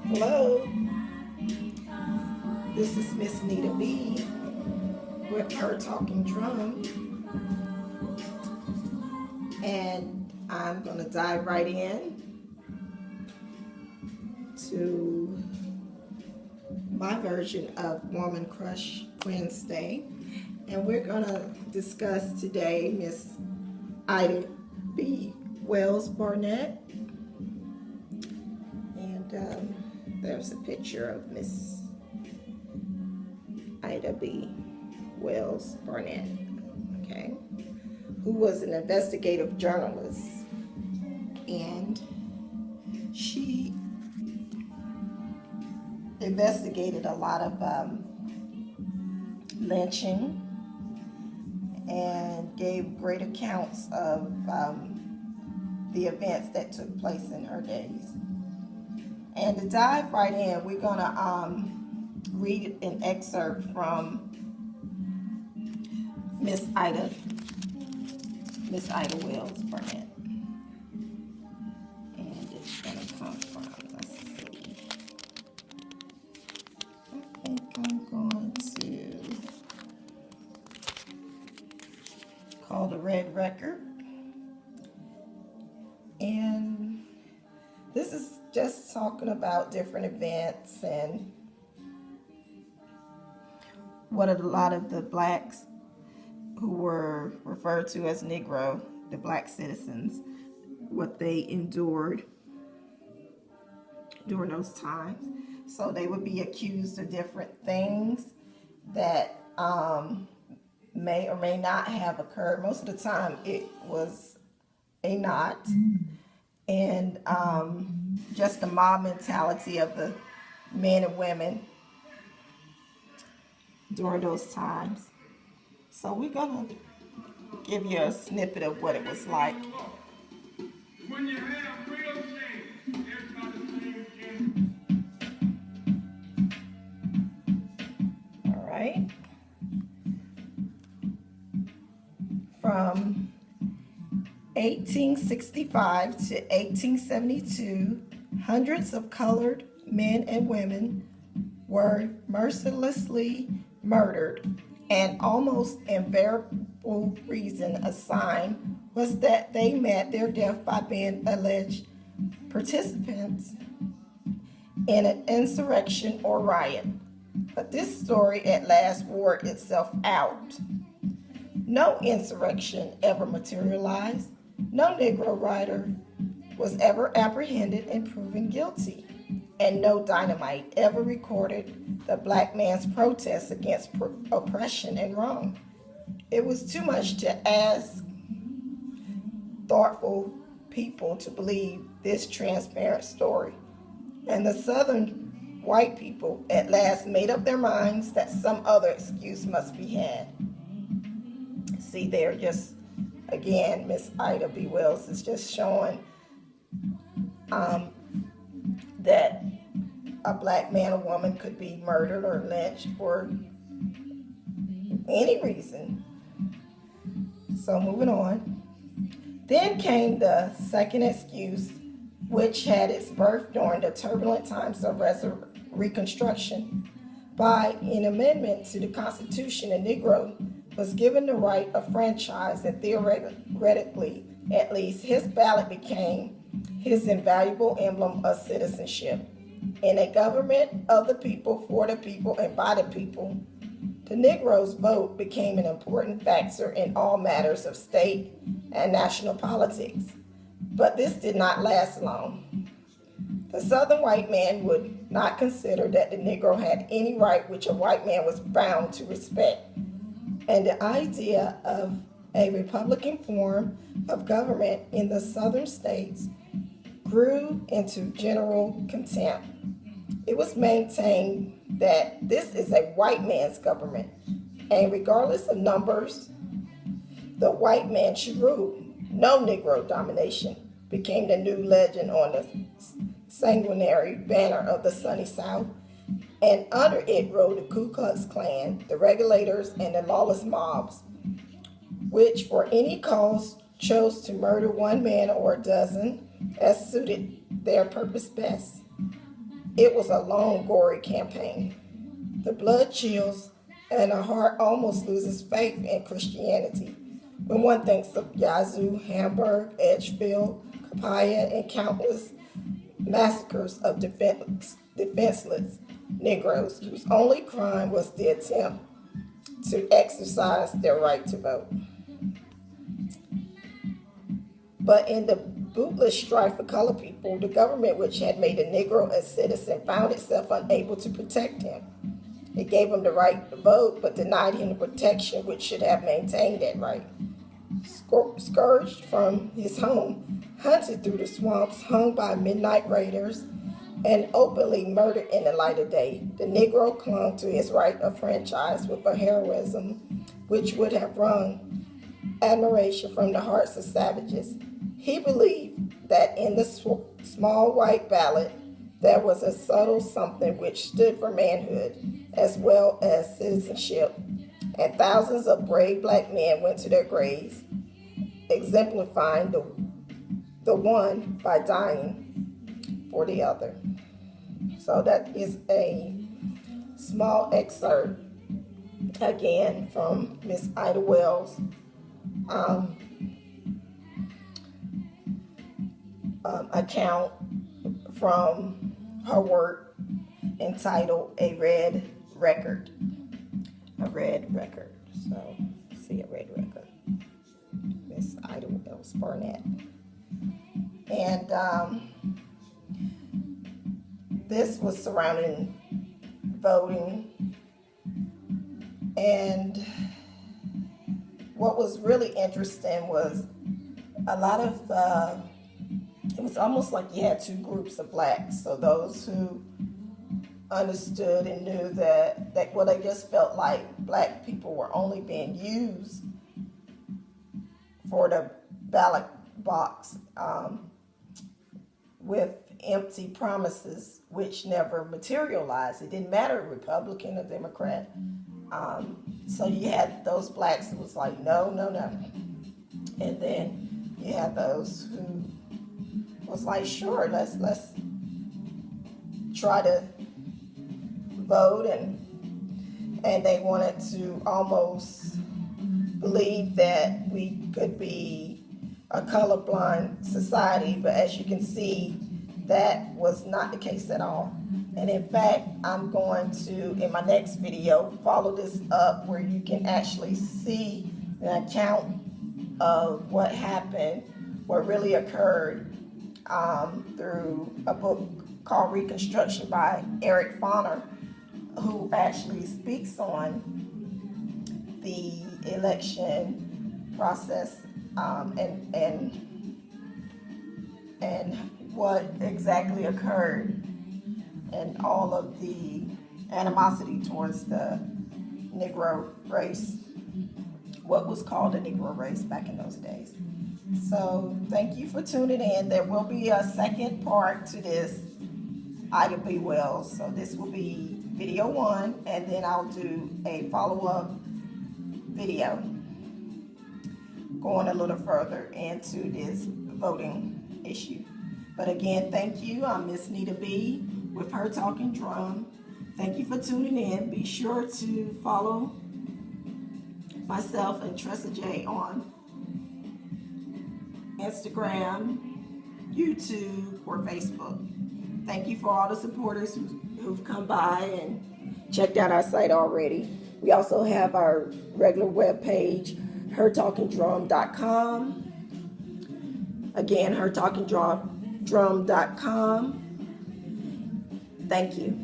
Hello, this is Miss Nita B with her talking drum, and I'm going to dive right in to my version of Woman Crush Wednesday, and we're going to discuss today Miss Ida B. Wells-Barnett, and there's a picture of Miss Ida B. Wells-Barnett, okay, who was an investigative journalist, and she investigated a lot of lynching and gave great accounts of the events that took place in her days. And to dive right in, we're going to read an excerpt from Miss Ida Wells-Barnett. And it's going to come from, let's see, I think I'm going to call the Red Record. And this is just talking about different events and what a lot of the blacks who were referred to as Negro, the black citizens, what they endured during those times. So they would be accused of different things that may or may not have occurred. Most of the time it was a not. And just the mob mentality of the men and women during those times. So we're going to give you a snippet of what it was like. When you have real change, everybody's saying all right. From 1865 to 1872, hundreds of colored men and women were mercilessly murdered, and almost invariable reason assigned was that they met their death by being alleged participants in an insurrection or riot. But this story at last wore itself out. No insurrection ever materialized. No Negro writer was ever apprehended and proven guilty, and no dynamite ever recorded the black man's protest against oppression and wrong. It was too much to ask thoughtful people to believe this transparent story, and the Southern white people at last made up their minds that some other excuse must be had. See there, just again, Miss Ida B. Wells is just showing that a black man or woman could be murdered or lynched for any reason. So moving on. Then came the second excuse, which had its birth during the turbulent times of Reconstruction. By an amendment to the Constitution, a Negro was given the right of franchise, and theoretically, at least, his ballot became his invaluable emblem of citizenship. In a government of the people, for the people, and by the people, the Negro's vote became an important factor in all matters of state and national politics. But this did not last long. The Southern white man would not consider that the Negro had any right which a white man was bound to respect. And the idea of a Republican form of government in the southern states, grew into general contempt. It was maintained that this is a white man's government, and regardless of numbers, the white man should rule. No Negro domination became the new legend on the sanguinary banner of the sunny South, and under it rode the Ku Klux Klan, the regulators, and the lawless mobs, which for any cause chose to murder one man or a dozen as suited their purpose best. It was a long, gory campaign. The blood chills and the heart almost loses faith in Christianity when one thinks of Yazoo, Hamburg, Edgefield, Copiah, and countless massacres of defenseless Negroes whose only crime was the attempt to exercise their right to vote. But in the bootless strife for colored people, the government, which had made a Negro a citizen, found itself unable to protect him. It gave him the right to vote, but denied him the protection which should have maintained that right. Scourged from his home, hunted through the swamps, hung by midnight raiders, and openly murdered in the light of day, the Negro clung to his right of franchise with a heroism which would have wrung admiration from the hearts of savages. He believed that in the small white ballot there was a subtle something which stood for manhood as well as citizenship, and thousands of brave black men went to their graves, exemplifying the one by dying for the other. So that is a small excerpt, again, from Miss Ida Wells' account from her work entitled A Red Record. A Red Record. So, see, a red record. Miss Ida Wells-Barnett. And this was surrounding voting. And what was really interesting was a lot of, it was almost like you had two groups of blacks. So those who understood and knew that well, they just felt like black people were only being used for the ballot box with empty promises which never materialized. It didn't matter Republican or Democrat. So you had those blacks who was like, no. And then you had those who was like, sure, let's try to vote, and they wanted to almost believe that we could be a colorblind society, but as you can see, that was not the case at all. And in fact, I'm going to, in my next video, follow this up where you can actually see an account of what happened, what really occurred, through a book called Reconstruction by Eric Foner, who actually speaks on the election process and what exactly occurred and all of the animosity towards the Negro race, what was called the Negro race back in those days. So thank you for tuning in. There will be a second part to this Ida B. Wells. So this will be video 1, and then I'll do a follow-up video going a little further into this voting issue. But again, thank you. I'm Miss Nita B. with Her Talking Drum. Thank you for tuning in. Be sure to follow myself and Tressa J on Instagram, YouTube, or Facebook. Thank you for all the supporters who've come by and checked out our site already. We also have our regular webpage, hertalkingdrum.com. Again, hertalkingdrum.com. Thank you.